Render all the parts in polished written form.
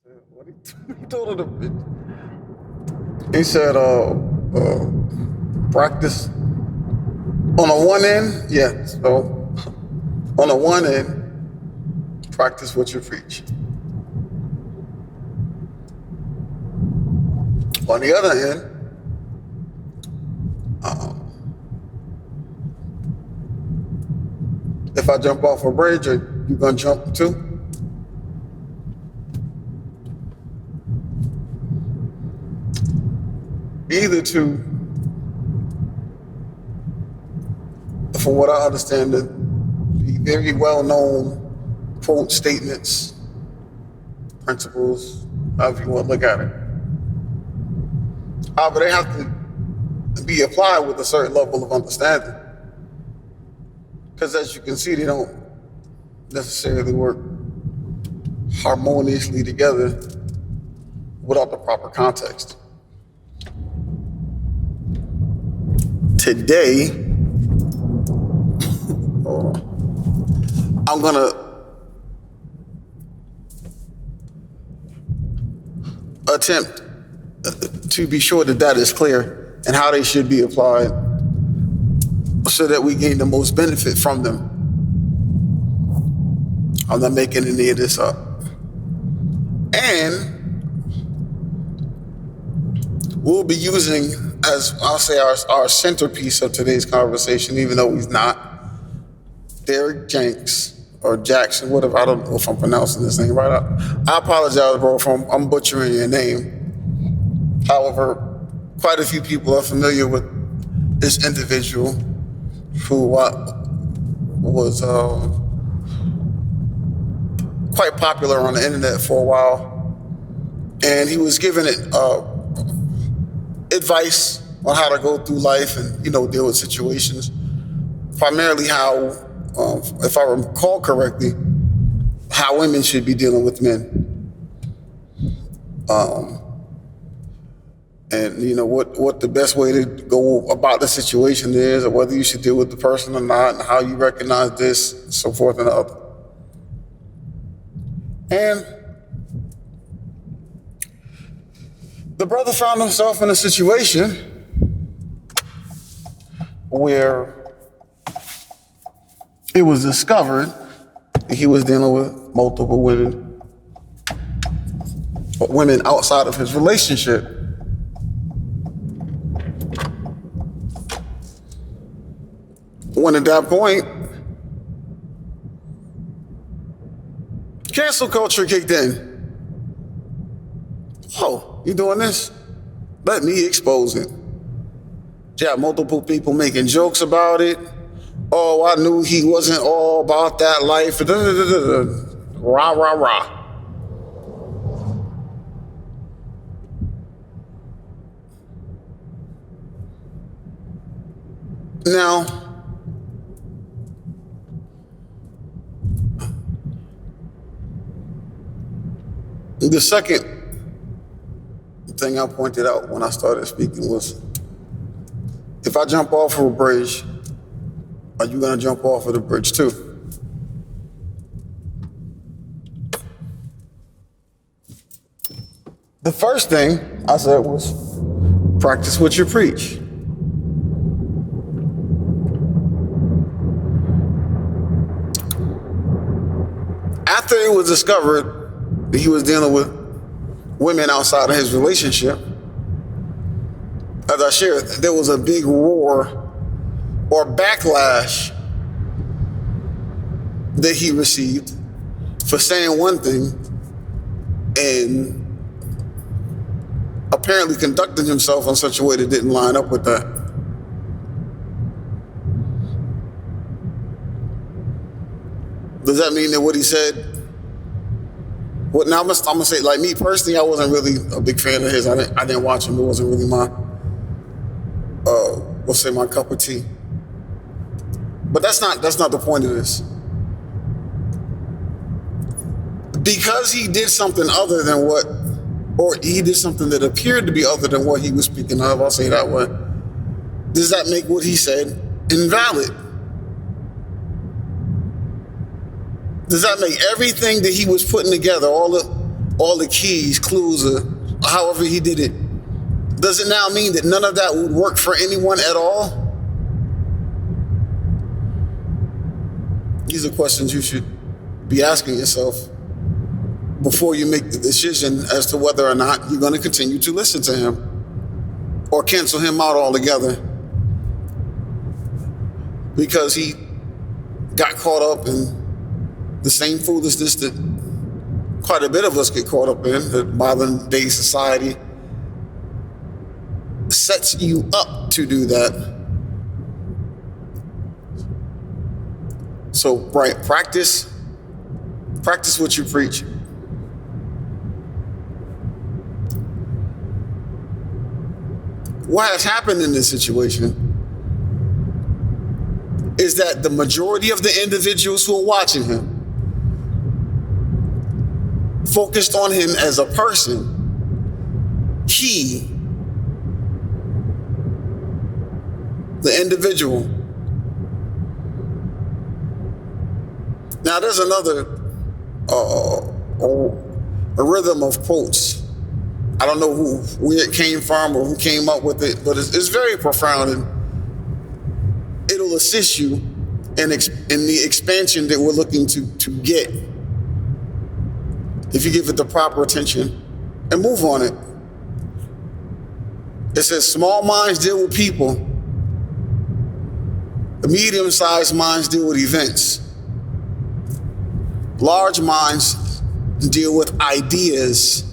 What he told her he said, practice on a one end, yeah. So on a one end, practice what you preach. On the other hand, if I jump off a bridge, are you gonna jump too? Either two, from what I understand, the very well-known quote statements, principles, however you want to look at it. But they have to be applied with a certain level of understanding. Because as you can see, they don't necessarily work harmoniously together without the proper context. Today, I'm gonna attempt to be sure that that is clear and how they should be applied so that we gain the most benefit from them. I'm not making any of this up. And we'll be using, as I'll say, our centerpiece of today's conversation, even though he's not, Derrick Jaxn, or Jackson, whatever. I don't know if I'm pronouncing this name right. I apologize, bro, if I'm butchering your name. However, quite a few people are familiar with this individual who was quite popular on the internet for a while. And he was given advice on how to go through life and, deal with situations. Primarily how, if I recall correctly, how women should be dealing with men. And what the best way to go about the situation is, or whether you should deal with the person or not, and how you recognize this, and so forth and other. And the brother found himself in a situation where it was discovered that he was dealing with multiple women, but women outside of his relationship. When at that point, cancel culture kicked in. Oh, you doing this? Let me expose it. You have multiple people making jokes about it. Oh, I knew he wasn't all about that life. Rah, rah, rah. Now, the second thing I pointed out when I started speaking was, if I jump off of a bridge, are you gonna jump off of the bridge too? The first thing I said was, practice what you preach. After it was discovered that he was dealing with women outside of his relationship, as I shared, there was a big roar or backlash that he received for saying one thing and apparently conducting himself in such a way that didn't line up with that. Does that mean that what he said? Well, now I'm gonna say, like, me personally, I wasn't really a big fan of his. I didn't watch him. It wasn't really my, my cup of tea. But that's not the point of this. Because he did something other than or he did something that appeared to be other than what he was speaking of, I'll say that way, does that make what he said invalid? Does that make everything that he was putting together, all all the keys, clues, or however he did it, does it now mean that none of that would work for anyone at all? These are questions you should be asking yourself before you make the decision as to whether or not you're going to continue to listen to him or cancel him out altogether because he got caught up in the same foolishness that quite a bit of us get caught up in. That modern day society sets you up to do that. So, right, practice what you preach. What has happened in this situation is that the majority of the individuals who are watching him focused on him as a person. He, the individual. Now there's another a rhythm of quotes. I don't know where it came from or who came up with it, but it's very profound, and it'll assist you in the expansion that we're looking to get if you give it the proper attention and move on it. It says, small minds deal with people. The medium-sized minds deal with events. Large minds deal with ideas.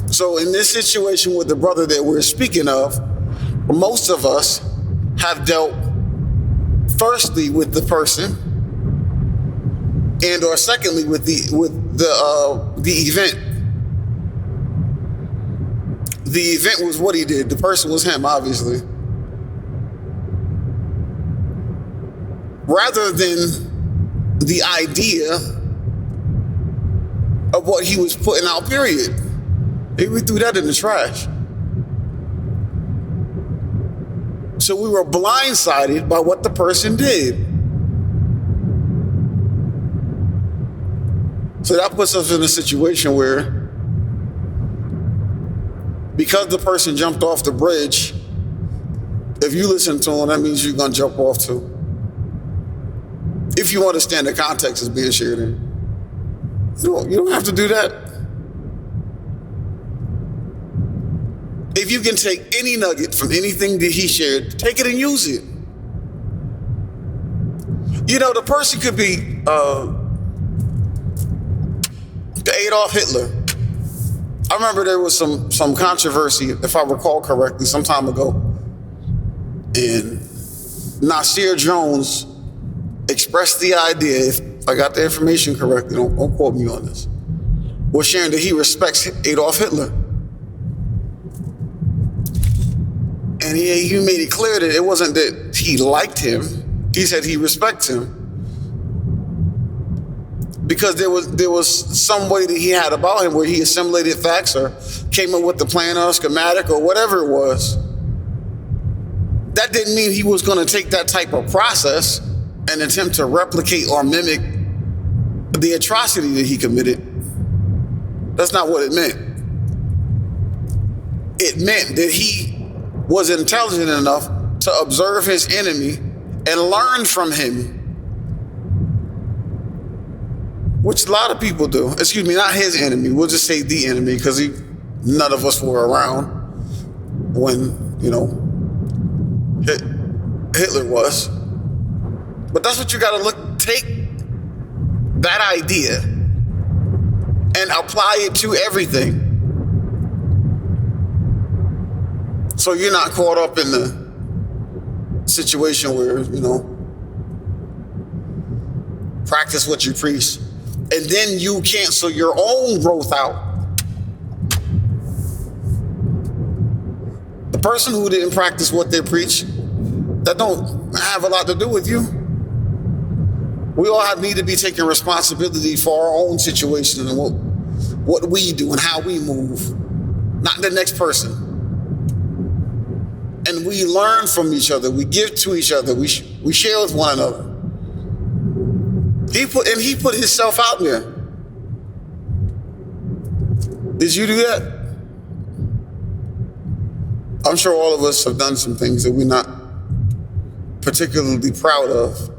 So in this situation with the brother that we're speaking of, most of us have dealt firstly with the person, and or secondly with the event. The event was what he did. The person was him, obviously. Rather than the idea of what he was putting out, period. Maybe we threw that in the trash. So we were blindsided by what the person did. So that puts us in a situation where, because the person jumped off the bridge, if you listen to him, that means you're going to jump off too. If you understand the context is being shared in. You don't have to do that. If you can take any nugget from anything that he shared, take it and use it. You know, the person could be Adolf Hitler. I remember there was some controversy, if I recall correctly, some time ago. And Nasir Jones expressed the idea, if I got the information correctly, don't quote me on this, was sharing that he respects Adolf Hitler. And he made it clear that it wasn't that he liked him. He said he respects him. Because there was some way that he had about him where he assimilated facts or came up with the plan or schematic or whatever it was. That didn't mean he was going to take that type of process and attempt to replicate or mimic the atrocity that he committed. That's not what it meant. It meant that he was intelligent enough to observe his enemy and learn from him, which a lot of people do. Excuse me, not his enemy. We'll just say the enemy, because none of us were around when, Hitler was. But that's what you got to take that idea and apply it to everything. So you're not caught up in the situation where, practice what you preach, and then you cancel your own growth out. The person who didn't practice what they preach, that don't have a lot to do with you. We all need to be taking responsibility for our own situation and what we do and how we move, not the next person. And we learn from each other. We give to each other. We share with one another. He put himself out there. Did you do that? I'm sure all of us have done some things that we're not particularly proud of.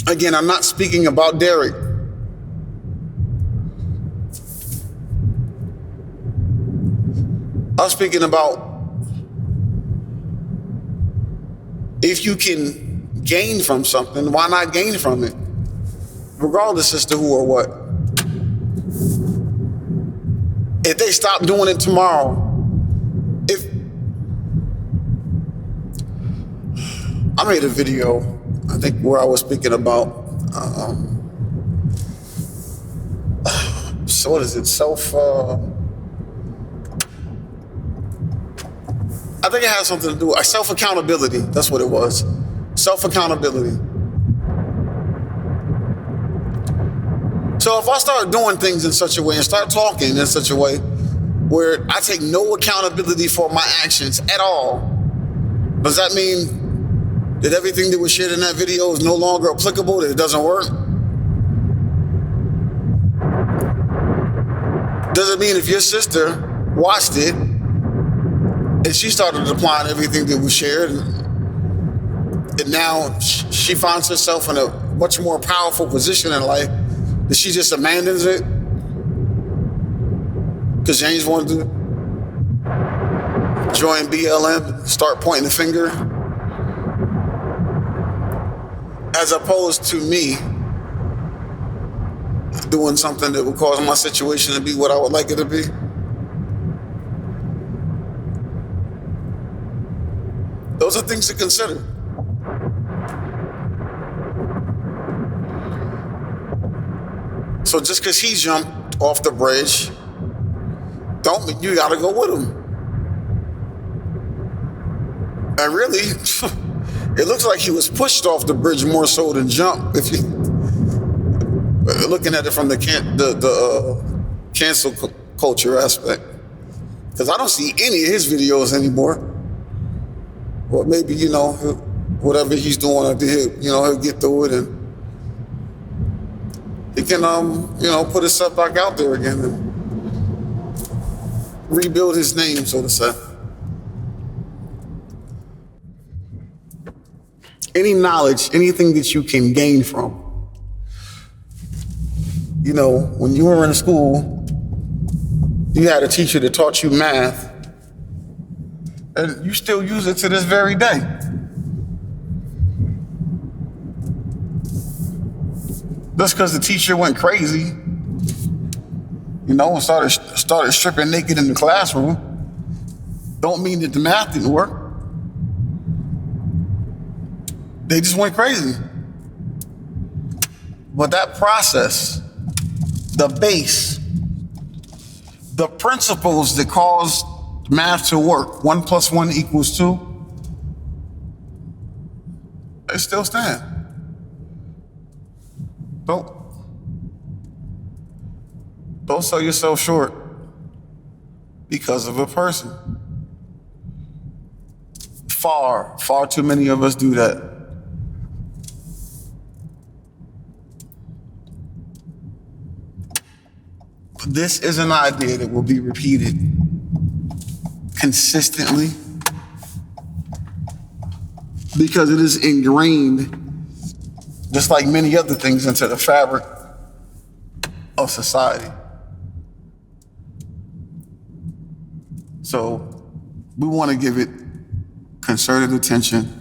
Again, I'm not speaking about Derrick. I'm speaking about if you can gain from something, why not gain from it? Regardless as to who or what. If they stop doing it tomorrow, I made a video, I think, where I was speaking about, so what is it, I think it has something to do with self-accountability. That's what it was. Self-accountability. So if I start doing things in such a way and start talking in such a way where I take no accountability for my actions at all, does that mean that everything that was shared in that video is no longer applicable, that it doesn't work? Does it mean if your sister watched it and she started applying everything that was shared and now she finds herself in a much more powerful position in life, that she just abandons it because James wanted to join BLM, start pointing the finger? As opposed to me doing something that would cause my situation to be what I would like it to be. Those are things to consider. So just because he jumped off the bridge, don't mean you gotta go with him. And really, it looks like he was pushed off the bridge more so than jumped. If you looking at it from the cancel culture aspect, because I don't see any of his videos anymore. Well, maybe whatever he's doing, he'll get through it and he can put himself back out there again and rebuild his name, so to say. Any knowledge, anything that you can gain from. When you were in school, you had a teacher that taught you math, and you still use it to this very day. Just because the teacher went crazy, and started stripping naked in the classroom, don't mean that the math didn't work. They just went crazy. But that process, the base, the principles that cause math to work, 1 + 1 = 2, they still stand. Don't sell yourself short because of a person. Far too many of us do that. This is an idea that will be repeated consistently because it is ingrained, just like many other things, into the fabric of society. So we want to give it concerted attention.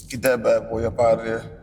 Get that bad boy up out of there.